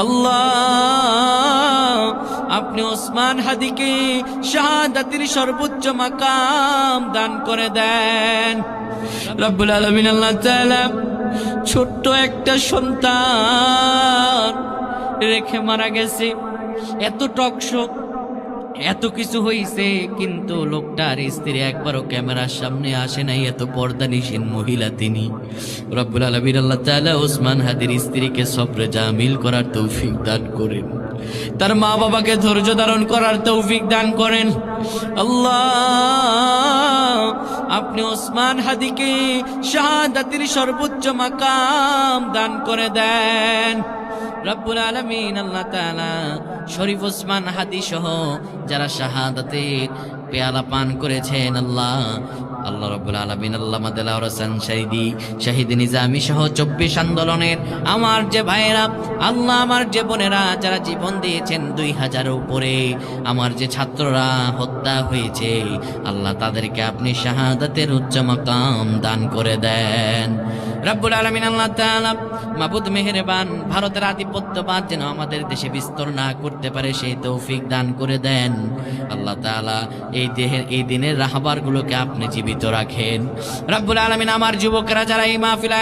আল্লাহ আপনি ওসমান হাদিকে শাহাদাতের সর্বোচ্চ মাকাম দান করে দেন। রব্বুল আলামিন আল্লাহ তাআলা ছোট্ট একটা সন্তান রেখে মারা গেছে, এত টকশো এত কিছু হইছে, কিন্তু লোকটার স্ত্রী একবারও ক্যামেরার সামনে আসে নাই। এত পর্দানিসীন মহিলা তিনি। রব্বুল আলামিন আল্লাহ তাআলা ওসমান হাদির স্ত্রীকে সবরে জামিল করার তৌফিক দান করেন, তার মা বাবাকে ধৈর্য ধারণ করার তৌফিক দান করেন। আল্লাহ আপনি ওসমান হাদিকে শাহাদাতের সর্বোচ্চ মাকাম দান করে দেন। রব্বুল আলামিন আল্লাহ তাআলা শরীফ ওসমান হাদি সহ যারা শাহাদাতের পেয়ালা পান করেছেন, আল্লাহ রব্বুল আলামিন আল্লামা দেলাওয়ার হোসেন শাহীদি, শাহীদ নিজামী সহ 24 আন্দোলনের আমার যে ভাইয়েরা, আল্লাহ আমার যে বোনেরা যারা জীবন দিয়েছেন 2000-এর উপরে, আমার যে ছাত্ররা হত্যা হয়েছে, আল্লাহ তাদেরকে আপনি শাহাদাতের উচ্চ মাকাম দান করে দেন। রব্বুল আলামিন আল্লাহ তাআলা মাবুদ মেহেরবান, ভারতের আধিপত্যবাদ যেন আমাদের দেশে বিস্তার না করতে পারে সেই তৌফিক দান করে দেন। আল্লাহ তাআলা এই দিনের রাহবারগুলোকে আপনি জীবিত রাখেন। রব্বুল আলামিন আমার যুবকেরা যারা এই মাহফিলে